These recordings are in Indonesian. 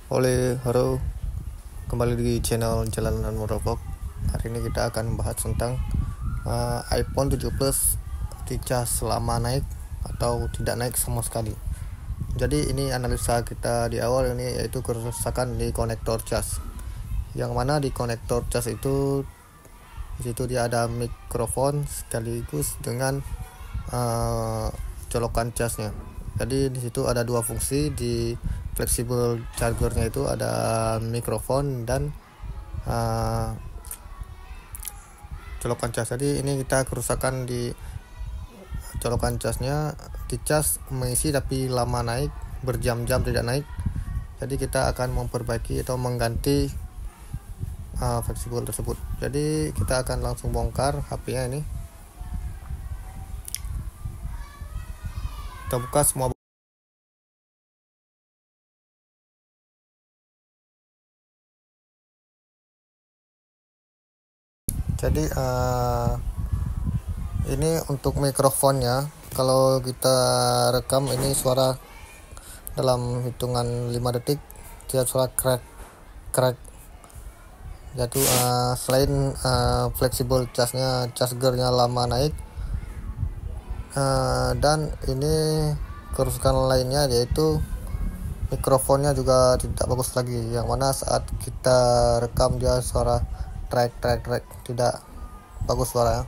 Halo, kembali di channel Jalanan Motovlog. Hari ini kita akan membahas tentang iPhone 7 Plus dicas selama naik atau tidak naik sama sekali. Jadi ini analisa kita di awal ini, yaitu kerusakan di konektor cas. Yang mana di konektor cas itu, di situ dia ada mikrofon sekaligus dengan colokan casnya. Jadi di situ ada dua fungsi. Di flexible chargernya itu ada mikrofon dan colokan cas. Jadi ini kita kerusakan di colokan casnya. Dicas mengisi tapi lama naik, berjam-jam tidak naik. Jadi kita akan memperbaiki atau mengganti fleksibel tersebut. Jadi kita akan langsung bongkar HP-nya ini. Kita buka semua. Jadi ini untuk mikrofonnya. Kalau kita rekam ini suara dalam hitungan 5 detik dia suara crack. Jadi selain fleksibel chargernya lama naik, dan ini kerusakan lainnya yaitu mikrofonnya juga tidak bagus lagi, yang mana saat kita rekam dia suara track tidak bagus suara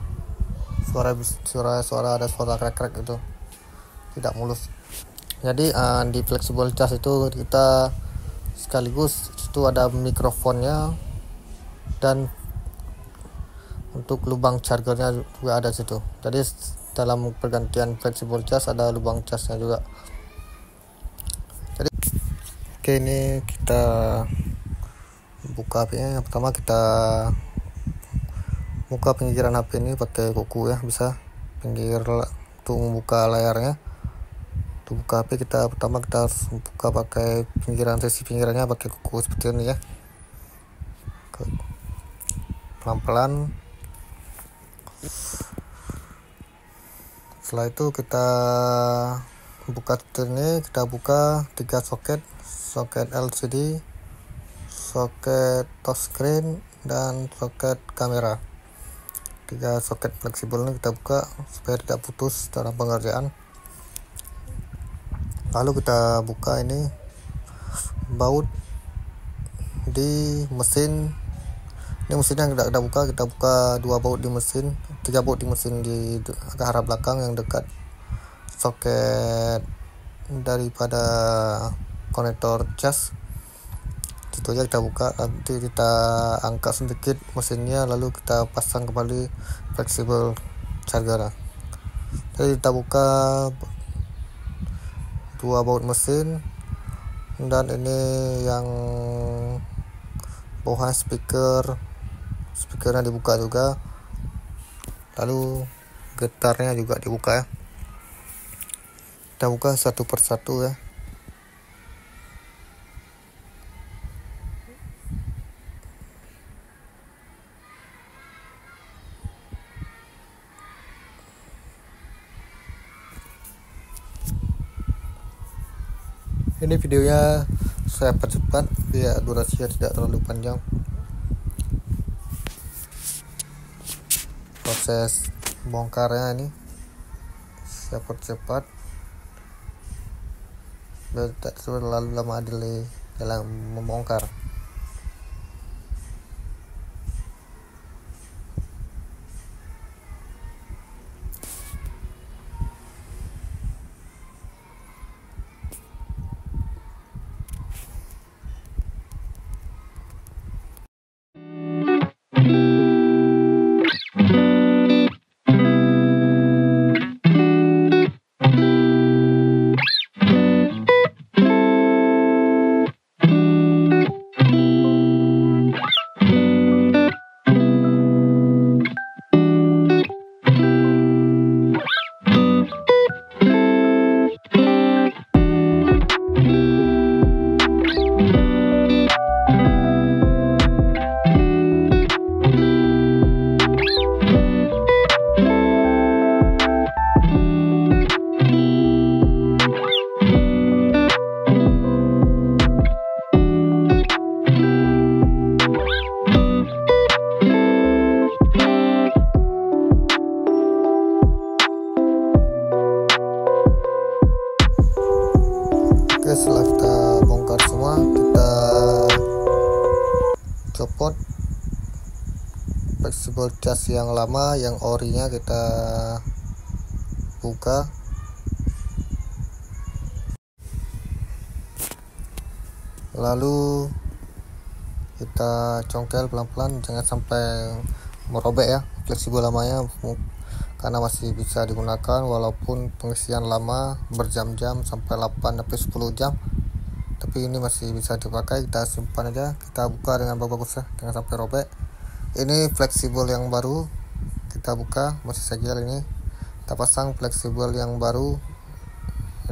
ada suara crack itu tidak mulus. Jadi di flexible charge itu kita sekaligus itu ada mikrofonnya, dan untuk lubang chargernya juga ada situ. Jadi dalam pergantian flexible charge ada lubang charge-nya juga. Jadi oke, ini kita buka HP-nya. Yang pertama kita buka pinggiran HP ini pakai kuku ya, bisa pinggir untuk membuka layarnya. Untuk buka HP pertama kita harus buka pakai sisi pinggirannya pakai kuku seperti ini ya, pelan-pelan. Setelah itu kita buka seperti ini. Kita buka 3 soket LCD, soket touchscreen, dan soket kamera. 3 soket fleksibel ini kita buka supaya tidak putus dalam pengerjaan. Lalu kita buka ini baut di mesin. Ini mesinnya kita buka 2 baut di mesin, 3 baut di mesin di arah belakang yang dekat soket daripada konektor cas. Itu aja kita buka. Nanti kita angkat sedikit mesinnya, lalu kita pasang kembali fleksibel charger. Jadi kita buka 2 baut mesin, dan ini yang bawah speakernya dibuka juga, lalu getarnya juga dibuka ya. Kita buka satu persatu ya. Ini videonya saya percepat biar durasinya tidak terlalu panjang. Proses bongkarnya ini saya percepat biar tidak terlalu lama delay dalam membongkar. bongkar semua, kita copot fleksibel cas yang lama, yang orinya kita buka. Lalu kita congkel pelan-pelan, jangan sampai merobek ya fleksibel lamanya, karena masih bisa digunakan walaupun pengisian lama berjam-jam sampai 8-10 jam, tapi ini masih bisa dipakai. Kita simpan aja, kita buka dengan bagus ya, jangan sampai robek. Ini fleksibel yang baru, kita buka, masih segel ini, kita pasang fleksibel yang baru.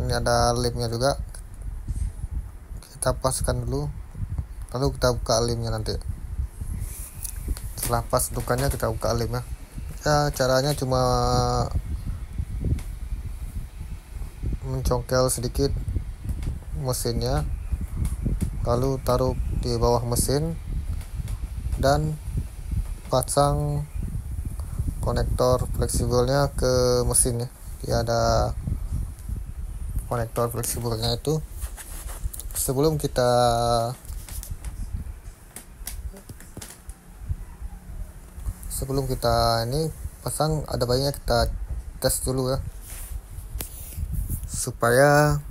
Ini ada lemnya juga, kita paskan dulu, lalu kita buka lemnya nanti. Setelah pas dukannya kita buka lem ya. Caranya cuma mencongkel sedikit mesinnya, lalu taruh di bawah mesin dan pasang konektor fleksibelnya ke mesin ya. Dia ada konektor fleksibelnya itu. Sebelum kita ini pasang, ada baiknya kita tes dulu ya, supaya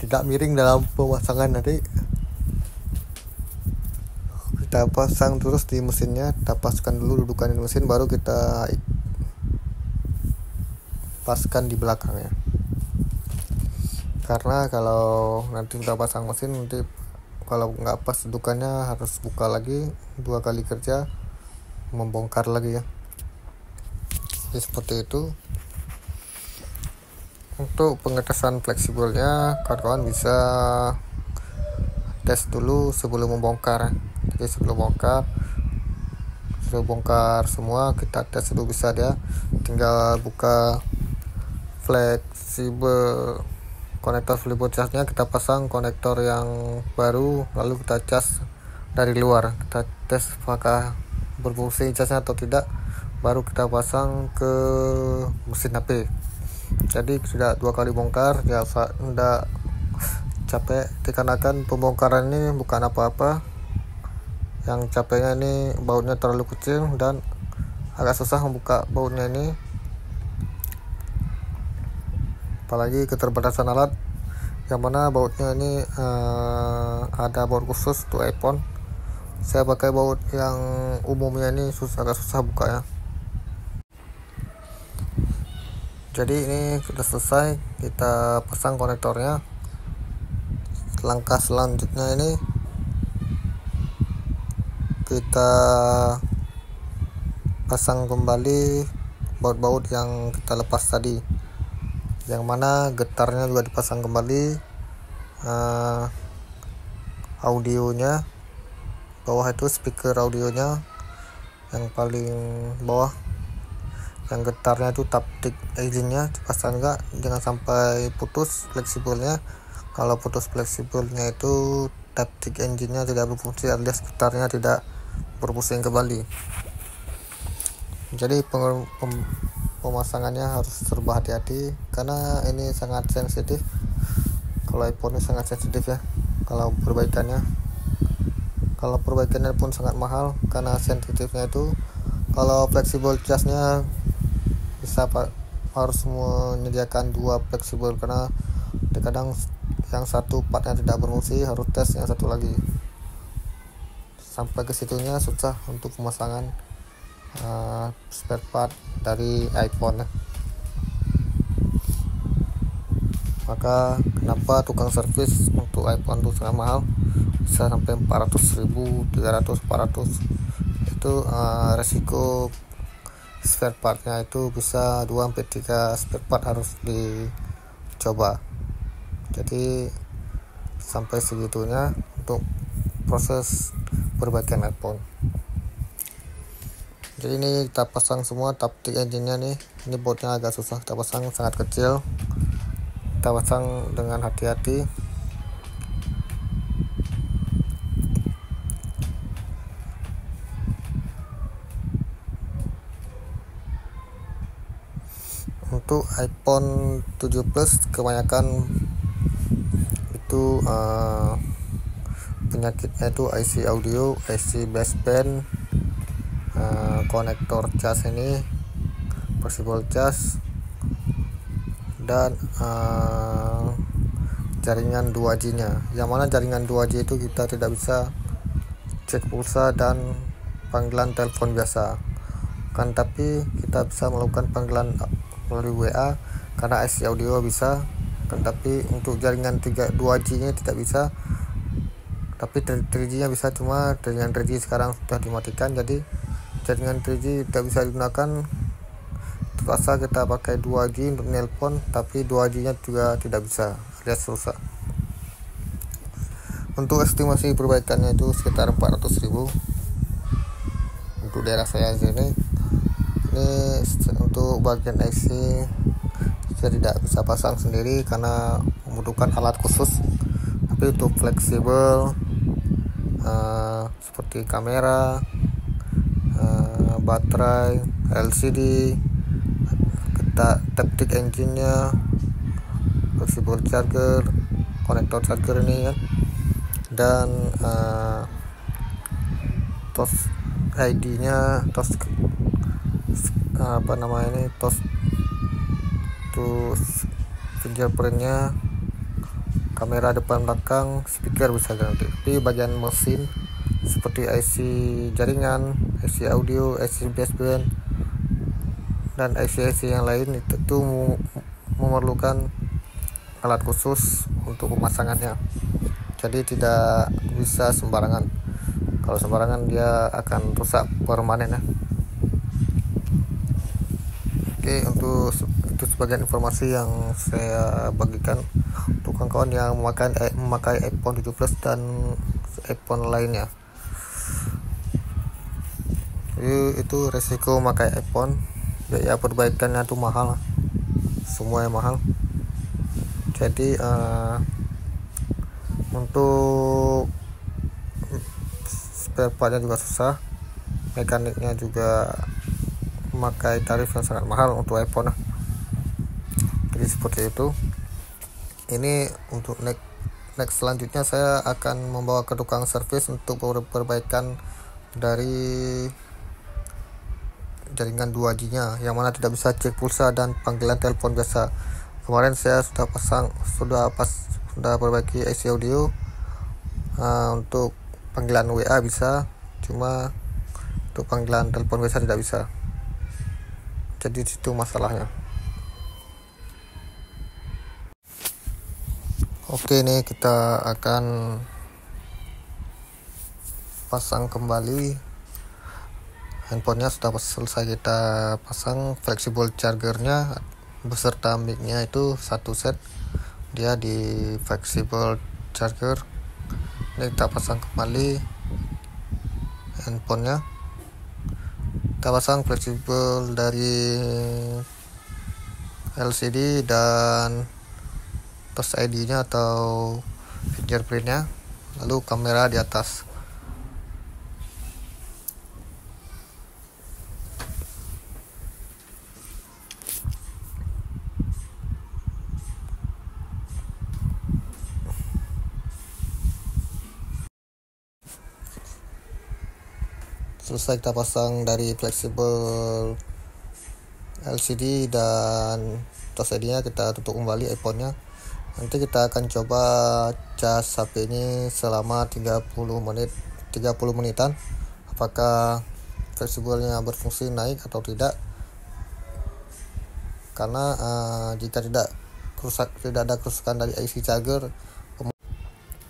tidak miring dalam pemasangan. Nanti kita pasang terus di mesinnya, kita paskan dulu dudukan di mesin, baru kita paskan di belakangnya. Karena kalau nanti kita pasang mesin, nanti kalau nggak pas dudukannya harus buka lagi, 2 kali kerja, membongkar lagi ya. Jadi seperti itu. Untuk pengetesan fleksibelnya, kawan-kawan bisa tes dulu sebelum membongkar. Jadi sebelum bongkar semua, kita tes dulu bisa dia. Tinggal buka fleksibel, konektor fleksibel casnya, kita pasang konektor yang baru, lalu kita cas dari luar, kita tes apakah berfungsi casnya atau tidak, baru kita pasang ke mesin HP. Jadi sudah 2 kali bongkar ya, enggak capek, dikarenakan pembongkaran ini bukan apa-apa. Yang capeknya ini bautnya terlalu kecil dan agak susah membuka bautnya ini, apalagi keterbatasan alat, yang mana bautnya ini ada baut khusus untuk iPhone. Saya pakai baut yang umumnya ini agak susah buka ya. Jadi ini sudah selesai, kita pasang konektornya. Langkah selanjutnya ini kita pasang kembali baut-baut yang kita lepas tadi, yang mana getarnya juga dipasang kembali. Audionya bawah itu speaker audionya yang paling bawah, yang getarnya itu taptic engine-nya dipasang juga, jangan sampai putus fleksibelnya. Kalau putus fleksibelnya itu taptic engine-nya tidak berfungsi, alias getarnya tidak berpusing kembali. Jadi pemasangannya harus serba hati-hati, karena ini sangat sensitif. Kalau iPhone ini sangat sensitif ya, kalau perbaikannya pun sangat mahal karena sensitifnya itu. Kalau fleksibel casnya bisa harus menyediakan 2 fleksibel, karena terkadang yang satu partnya tidak berfungsi, harus tes yang satu lagi. Sampai ke situnya susah untuk pemasangan spare part dari iPhone ya. Maka kenapa tukang servis untuk iPhone itu sangat mahal, bisa sampai 400.000, 300, 400. Itu resiko spare partnya itu bisa 2-3 spare part harus dicoba. Jadi sampai segitunya untuk proses perbaikan iPhone. Jadi ini kita pasang semua taptic engine-nya nih. Ini bautnya agak susah kita pasang, sangat kecil. Kita pasang dengan hati-hati. Untuk iPhone 7 Plus kebanyakan itu penyakitnya itu IC audio, IC baseband, konektor cas ini, flexible cas, dan jaringan 2G nya, yang mana jaringan 2G itu kita tidak bisa cek pulsa dan panggilan telepon biasa kan, tapi kita bisa melakukan panggilan melalui WA karena IC audio bisa kan, tapi untuk jaringan 2G nya tidak bisa, tapi 3G nya bisa. Cuma jaringan 3G sekarang sudah dimatikan, jadi jaringan 3G tidak bisa digunakan, terpaksa kita pakai 2G untuk nelpon, tapi 2G nya juga tidak bisa, alias rusak. Untuk estimasi perbaikannya itu sekitar 400.000 untuk daerah saya sini. Ini untuk bagian IC saya tidak bisa pasang sendiri karena membutuhkan alat khusus, tapi untuk fleksibel seperti kamera, baterai, LCD, taptic engine-nya, flexible charger, konektor charger ini kan, dan touch ID-nya, touch touch to fingerprint-nya, kamera depan belakang, speaker bisa ganti. Tapi bagian mesin seperti IC jaringan, IC audio, IC baseband, dan IC yang lain itu memerlukan alat khusus untuk pemasangannya, jadi tidak bisa sembarangan. Kalau sembarangan dia akan rusak permanen ya. Oke, untuk itu sebagian informasi yang saya bagikan untuk kawan-kawan yang memakai iPhone 7 Plus dan iPhone lainnya. Jadi itu resiko memakai iPhone, biaya perbaikannya tuh mahal, semua yang mahal. Jadi untuk spare partnya juga susah, mekaniknya juga memakai tarif yang sangat mahal untuk iPhone. Jadi seperti itu. Ini untuk next selanjutnya saya akan membawa ke tukang servis untuk perbaikan dari jaringan 2G nya, yang mana tidak bisa cek pulsa dan panggilan telepon biasa. Kemarin saya sudah perbaiki IC audio, untuk panggilan WA bisa, cuma untuk panggilan telepon biasa tidak bisa. Jadi itu masalahnya. Oke, nih kita akan pasang kembali handphonenya. Sudah selesai kita pasang flexible chargernya beserta mic-nya itu satu set, dia di flexible charger. Ini kita pasang kembali handphonenya, kita pasang fleksibel dari LCD dan touch ID nya atau fingerprint nya, lalu kamera di atas. Selesai kita pasang dari fleksibel LCD dan touch ID nya, kita tutup kembali iPhone nya. Nanti kita akan coba cas HP ini selama 30 menitan, apakah fleksibelnya berfungsi naik atau tidak. Karena jika tidak ada kerusakan dari IC charger,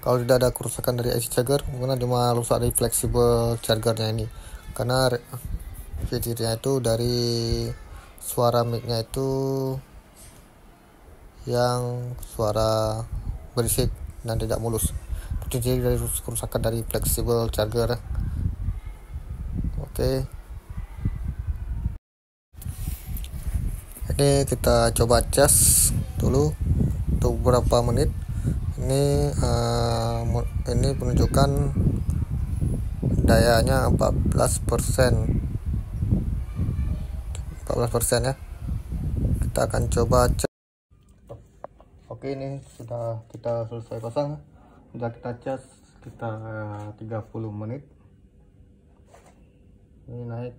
kalau tidak ada kerusakan dari IC charger, mungkin cuma rusak dari fleksibel chargernya ini. Karena fiturnya itu dari suara mic-nya itu yang suara berisik dan tidak mulus. Itu jadi dari kerusakan dari fleksibel charger. Oke. Ini kita coba cas dulu untuk beberapa menit. Ini menunjukkan dayanya 14% ya. Kita akan coba cek. Oke, ini sudah kita selesai pasang, sudah kita cas sekitar 30 menit. Ini naik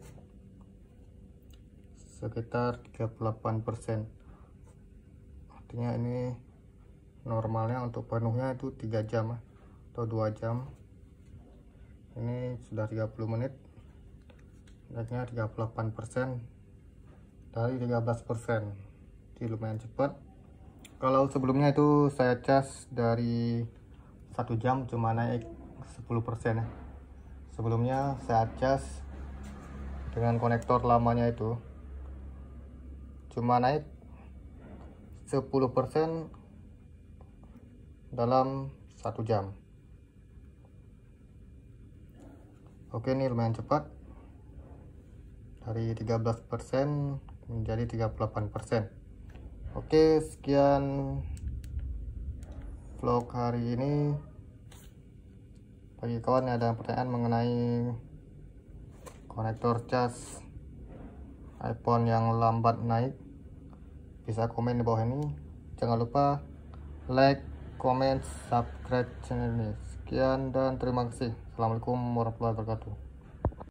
sekitar 38%, artinya ini normalnya untuk penuhnya itu 3 jam atau 2 jam. Ini sudah 30 menit, naiknya 38% dari 13%, jadi lumayan cepat. Kalau sebelumnya itu saya cas dari 1 jam cuma naik 10% ya. Sebelumnya saya cas dengan konektor lamanya itu cuma naik 10% dalam 1 jam. Oke, ini lumayan cepat, dari 13% menjadi 38%. Oke, sekian vlog hari ini. Bagi kawan yang ada pertanyaan mengenai konektor cas iPhone yang lambat naik, bisa komen di bawah ini. Jangan lupa like, comment, subscribe channel ini. Sekian dan terima kasih. Assalamualaikum warahmatullahi wabarakatuh.